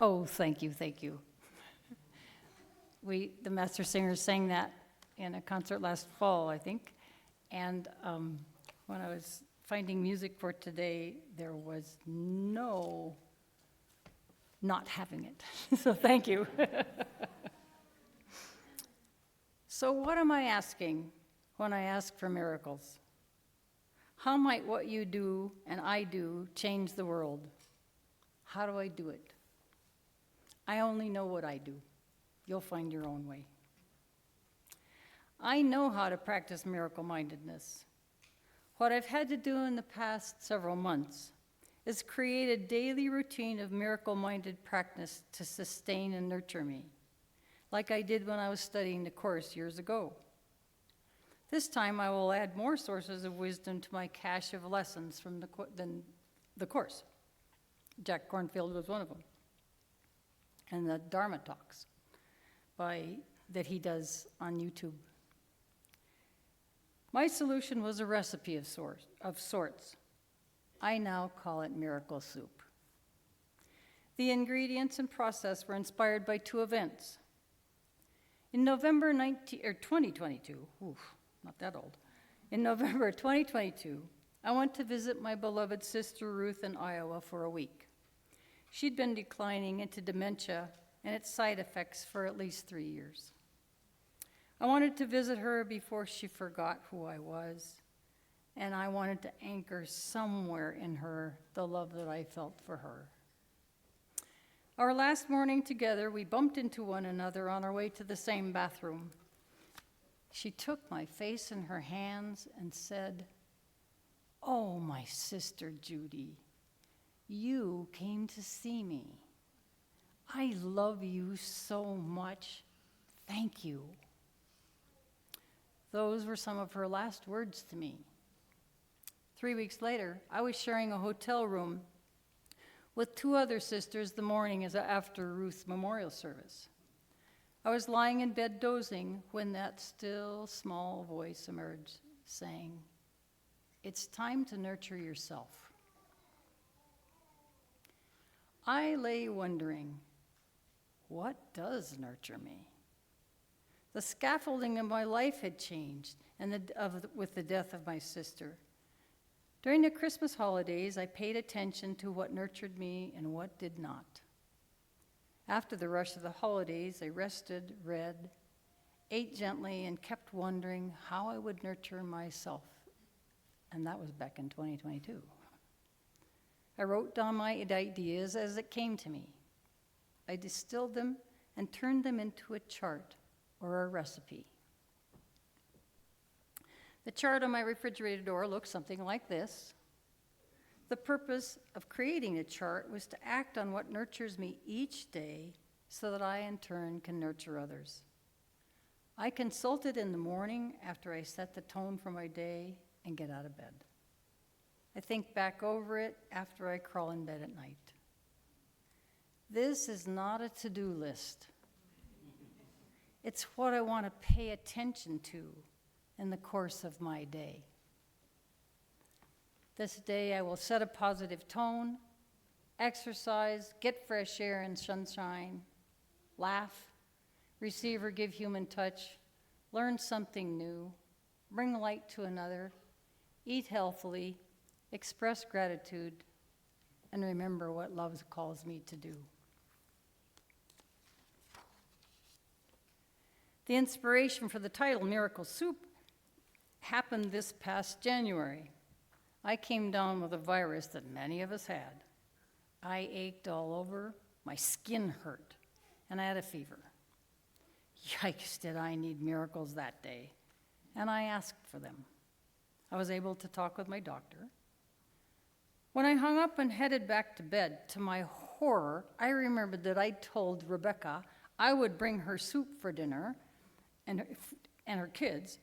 Speaker 1: Oh, thank you, thank you. The Master Singers sang that in a concert last fall, I think. And when I was finding music for today, there was no not having it. So thank you. So what am I asking when I ask for miracles? How might what you do and I do change the world? How do I do it? I only know what I do. You'll find your own way. I know how to practice miracle-mindedness. What I've had to do in the past several months is create a daily routine of miracle-minded practice to sustain and nurture me, like I did when I was studying the Course years ago. This time I will add more sources of wisdom to my cache of lessons from the Course. Jack Kornfield was one of them. And the Dharma talks that he does on YouTube. My solution was a recipe of sorts. I now call it miracle soup. The ingredients and process were inspired by two events. In November 2022, not that old. In November 2022, I went to visit my beloved sister Ruth in Iowa for a week. She'd been declining into dementia and its side effects for at least 3 years. I wanted to visit her before she forgot who I was, and I wanted to anchor somewhere in her the love that I felt for her. Our last morning together, we bumped into one another on our way to the same bathroom. She took my face in her hands and said, "Oh, my sister Judy, you came to see me. I love you so much. Thank you." Those were some of her last words to me. 3 weeks later, I was sharing a hotel room with two other sisters the morning after Ruth's memorial service. I was lying in bed dozing when that still small voice emerged, saying, "It's time to nurture yourself." I lay wondering, what does nurture me? The scaffolding of my life had changed with the death of my sister. During the Christmas holidays, I paid attention to what nurtured me and what did not. After the rush of the holidays, I rested, read, ate gently, and kept wondering how I would nurture myself. And that was back in 2022. I wrote down my ideas as it came to me. I distilled them and turned them into a chart or a recipe. The chart on my refrigerator door looks something like this. The purpose of creating a chart was to act on what nurtures me each day so that I, in turn, can nurture others. I consult it in the morning after I set the tone for my day and get out of bed. I think back over it after I crawl in bed at night. This is not a to-do list. It's what I want to pay attention to in the course of my day. This day I will set a positive tone, exercise, get fresh air and sunshine, laugh, receive or give human touch, learn something new, bring light to another, eat healthily, express gratitude, and remember what love calls me to do. The inspiration for the title, Miracle Soup, happened this past January. I came down with a virus that many of us had. I ached all over, my skin hurt, and I had a fever. Yikes, did I need miracles that day, and I asked for them. I was able to talk with my doctor. When I hung up and headed back to bed, to my horror, I remembered that I told Rebecca I would bring her soup for dinner and her kids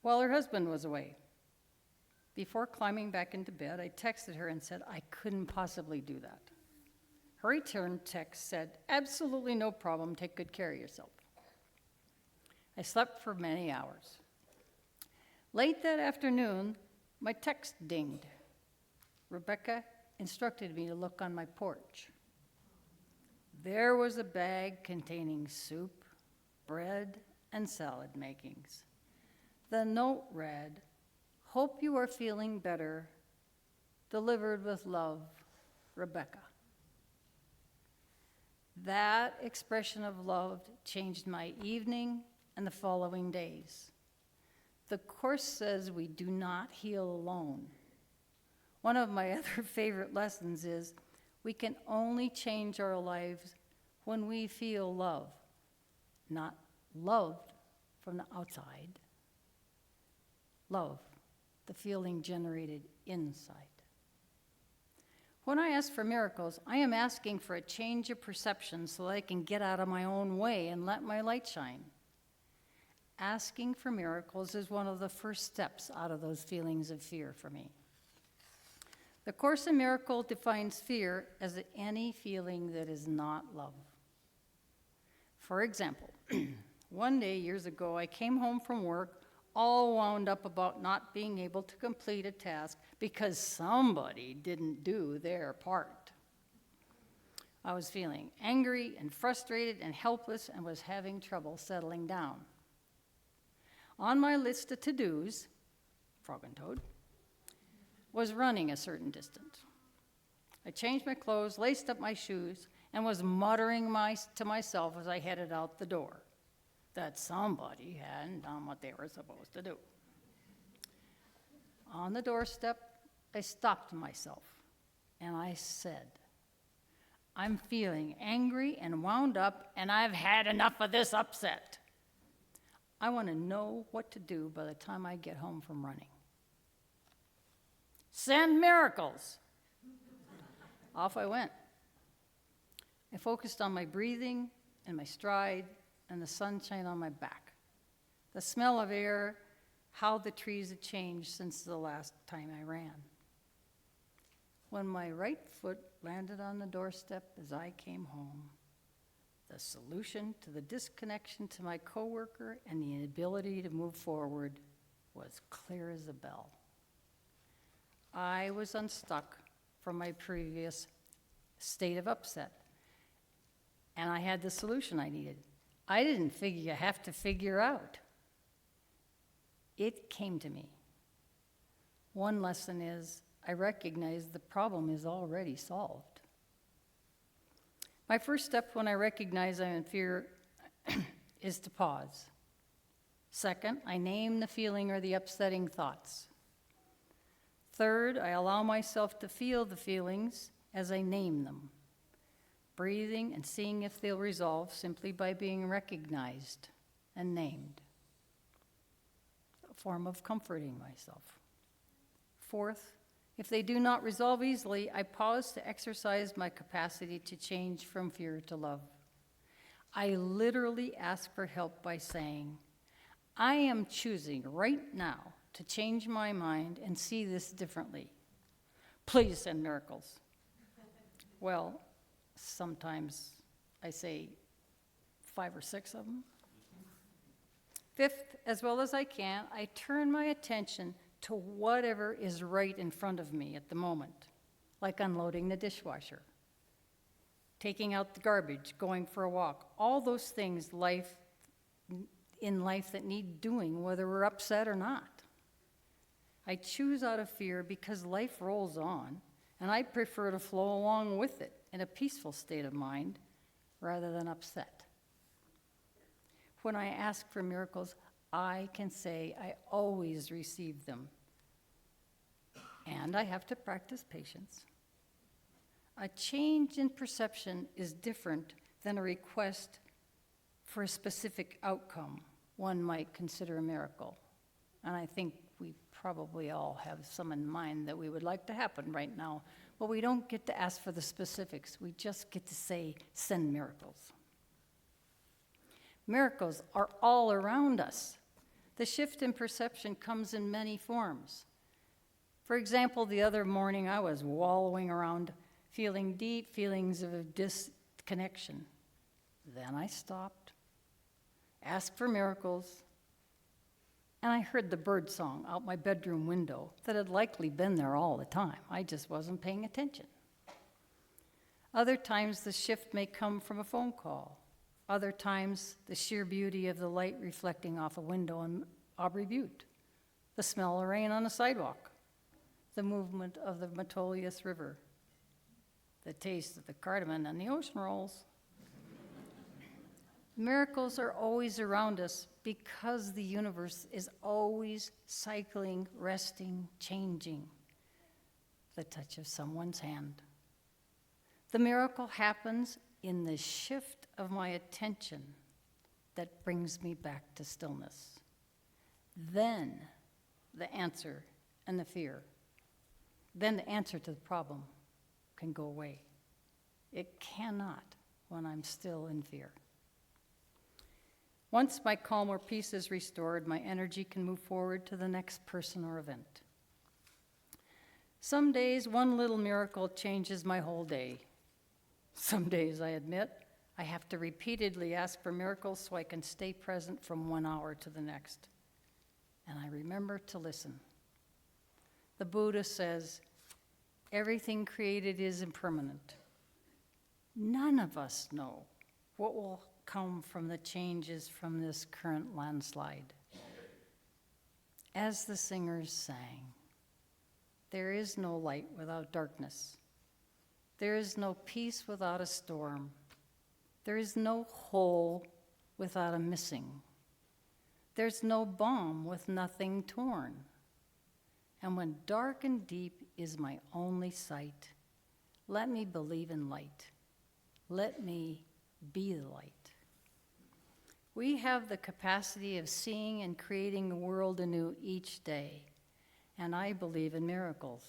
Speaker 1: while her husband was away. Before climbing back into bed, I texted her and said I couldn't possibly do that. Her return text said, "Absolutely no problem, take good care of yourself." I slept for many hours. Late that afternoon, my text dinged. Rebecca instructed me to look on my porch. there was a bag containing soup, bread, and salad makings. The note read, "Hope you are feeling better. Delivered with love, Rebecca." That expression of love changed my evening and the following days. The Course says we do not heal alone. One of my other favorite lessons is we can only change our lives when we feel love, not loved from the outside. Love, the feeling generated inside. When I ask for miracles, I am asking for a change of perception so that I can get out of my own way and let my light shine. Asking for miracles is one of the first steps out of those feelings of fear for me. The Course in Miracles defines fear as any feeling that is not love. For example, one day years ago, I came home from work all wound up about not being able to complete a task because somebody didn't do their part. I was feeling angry and frustrated and helpless and was having trouble settling down. On my list of to-dos, frog and toad, was running a certain distance. I changed my clothes, laced up my shoes, and was muttering to myself as I headed out the door that somebody hadn't done what they were supposed to do. On the doorstep, I stopped myself and I said, "I'm feeling angry and wound up, and I've had enough of this upset. I want to know what to do by the time I get home from running. Send miracles." Off I went. I focused on my breathing and my stride and the sunshine on my back, the smell of air, how the trees had changed since the last time I ran. When my right foot landed on the doorstep as I came home, the solution to the disconnection to my coworker and the inability to move forward was clear as a bell. I was unstuck from my previous state of upset, and I had the solution I needed. I didn't have to figure out. It came to me. One lesson is I recognize the problem is already solved. My first step when I recognize I'm in fear is to pause. Second, I name the feeling or the upsetting thoughts. Third, I allow myself to feel the feelings as I name them, breathing and seeing if they'll resolve simply by being recognized and named, a form of comforting myself. Fourth, if they do not resolve easily, I pause to exercise my capacity to change from fear to love. I literally ask for help by saying, "I am choosing right now to change my mind and see this differently. Please send miracles." Well, sometimes I say 5 or 6 of them. Fifth, as well as I can, I turn my attention to whatever is right in front of me at the moment, like unloading the dishwasher, taking out the garbage, going for a walk, all those things in life that need doing, whether we're upset or not. I choose out of fear because life rolls on, and I prefer to flow along with it in a peaceful state of mind rather than upset. When I ask for miracles, I can say I always receive them. And I have to practice patience. A change in perception is different than a request for a specific outcome one might consider a miracle. And I think we probably all have some in mind that we would like to happen right now, but we don't get to ask for the specifics. We just get to say, "Send miracles." Miracles are all around us. The shift in perception comes in many forms. For example, the other morning I was wallowing around feeling deep feelings of disconnection. Then I stopped, asked for miracles, and I heard the bird song out my bedroom window that had likely been there all the time. I just wasn't paying attention. Other times the shift may come from a phone call. Other times the sheer beauty of the light reflecting off a window in Aubrey Butte, the smell of rain on a sidewalk, the movement of the Metolius River, the taste of the cardamom and the ocean rolls. Miracles are always around us because the universe is always cycling, resting, changing. The touch of someone's hand. The miracle happens in the shift of my attention that brings me back to stillness. Then the answer and the fear, then the answer to the problem can go away. It cannot when I'm still in fear. Once my calm or peace is restored, my energy can move forward to the next person or event. Some days, one little miracle changes my whole day. Some days, I admit, I have to repeatedly ask for miracles so I can stay present from 1 hour to the next. And I remember to listen. The Buddha says, everything created is impermanent. None of us know what will come from the changes from this current landslide. As the singers sang, there is no light without darkness. There is no peace without a storm. There is no whole without a missing. There's no balm with nothing torn. And when dark and deep is my only sight, let me believe in light. Let me be the light. We have the capacity of seeing and creating the world anew each day, and I believe in miracles.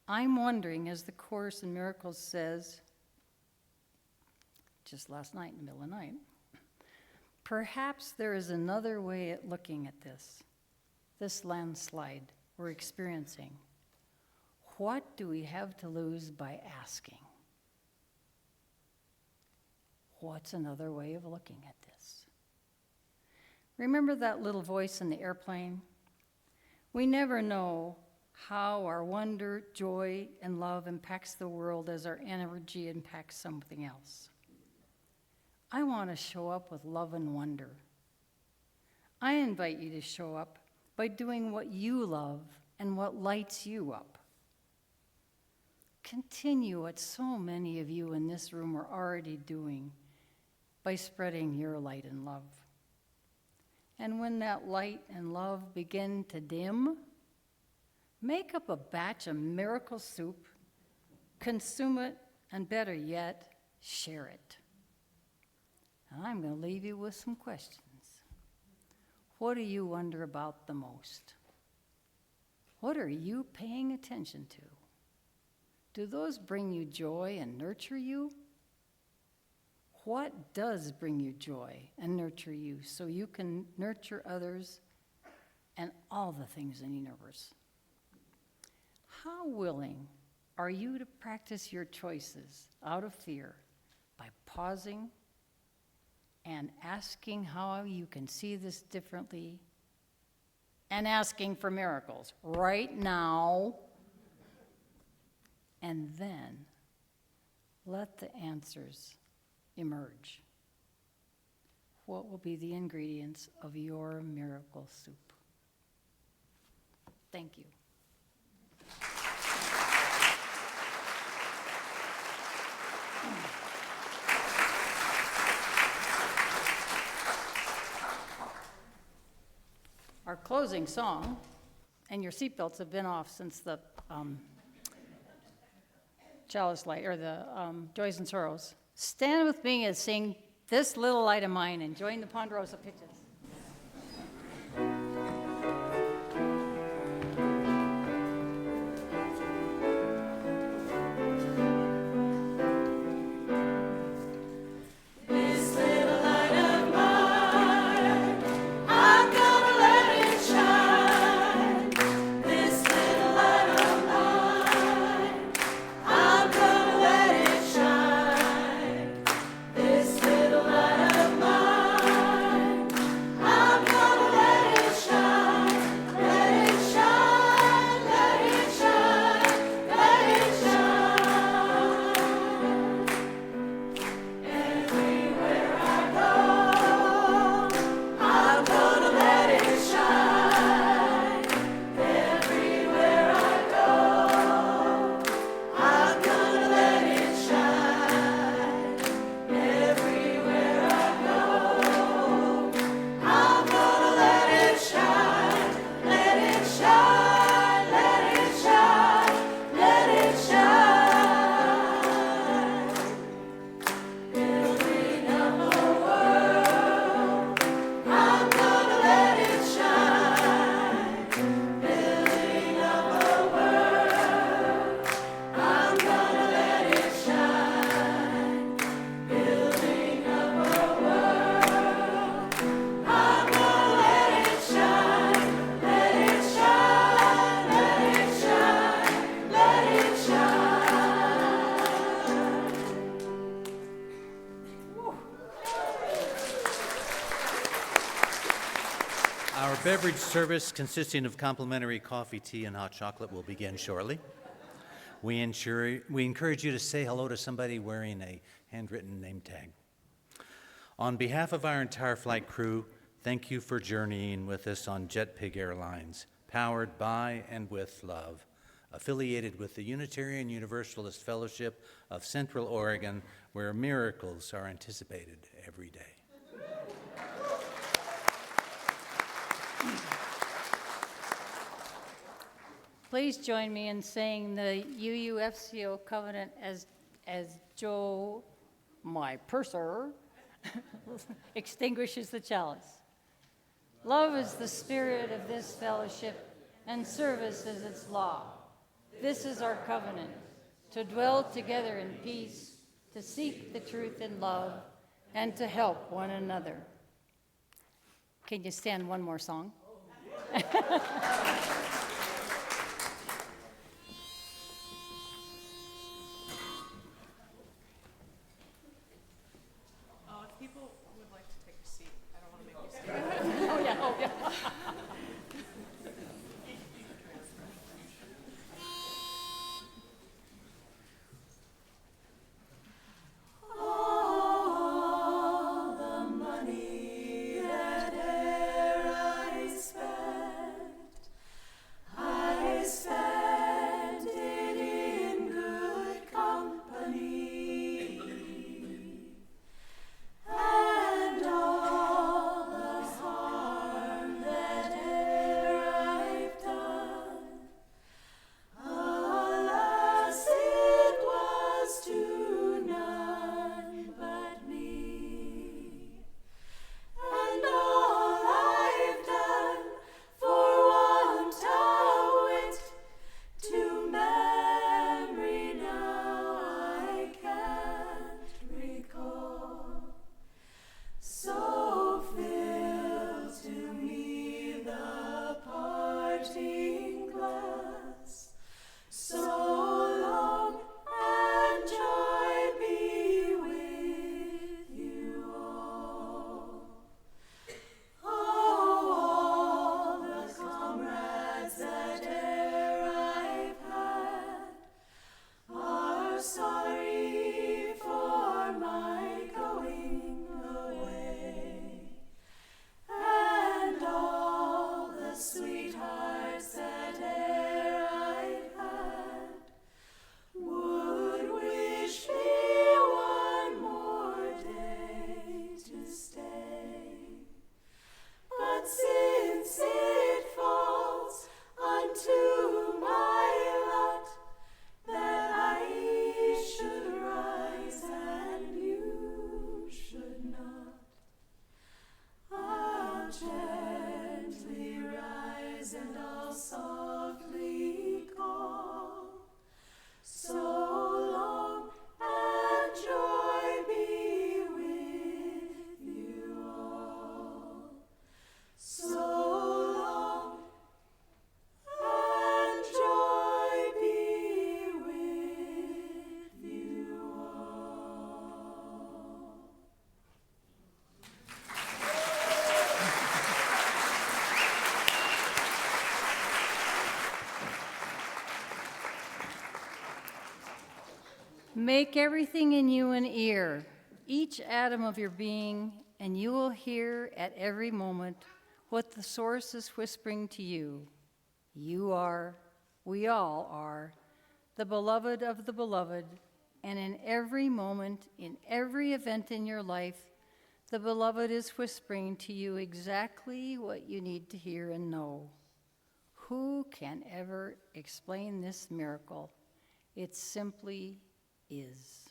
Speaker 1: I'm wondering, as the Course in Miracles says, just last night in the middle of the night, perhaps there is another way at looking at this landslide we're experiencing. What do we have to lose by asking? What's another way of looking at this? Remember that little voice in the airplane? We never know how our wonder, joy, and love impacts the world as our energy impacts something else. I want to show up with love and wonder. I invite you to show up by doing what you love and what lights you up. Continue what so many of you in this room are already doing by spreading your light and love. And when that light and love begin to dim, make up a batch of miracle soup, consume it, and better yet, share it. And I'm going to leave you with some questions. What do you wonder about the most? What are you paying attention to? Do those bring you joy and nurture you? What does bring you joy and nurture you so you can nurture others and all the things in the universe? How willing are you to practice your choices out of fear by pausing and asking how you can see this differently and asking for miracles right now, and then let the answers emerge? What will be the ingredients of your miracle soup? Thank you. Our closing song, and your seatbelts have been off since the chalice light, or the Joys and Sorrows. Stand with me and sing This Little Light of Mine and join the Ponderosa Pitches.
Speaker 3: beverage service consisting of complimentary coffee, tea, and hot chocolate will begin shortly. We encourage you to say hello to somebody wearing a handwritten name tag. On behalf of our entire flight crew, thank you for journeying with us on JetPig Airlines, powered by and with love, affiliated with the Unitarian Universalist Fellowship of Central Oregon, where miracles are anticipated every day.
Speaker 1: Please join me in saying the UUFCO covenant as Joe, my purser, extinguishes the chalice. Love is the spirit of this fellowship, and service is its law. This is our covenant, to dwell together in peace, to seek the truth in love, and to help one another. Can you stand one more song?
Speaker 4: If people would like to take a seat, I don't want to make you stand.
Speaker 1: Oh, yeah, oh, yeah.
Speaker 2: All the money that e'er I spent it in good company, and all the harm that e'er I've done, alas, it was to none but me. And all I've done for want of wit, to memory now I can't recall. So fill to me the parting glass. So long and joy be with you all. Oh, all the comrades that e'er I've had are sorry for my going away, and all the sweethearts that e'er I've had would wish me one more day to stay. But since it falls unto my lot that I should rise and you should not, I'll gently rise and I'll softly call. So long and joy be with you all. So long and joy be with you all.
Speaker 1: Make everything in you an ear, each atom of your being, and you will hear at every moment what the source is whispering to you. You are, we all are, the beloved of the beloved, and in every moment, in every event in your life, the beloved is whispering to you exactly what you need to hear and know. Who can ever explain this miracle? It simply is.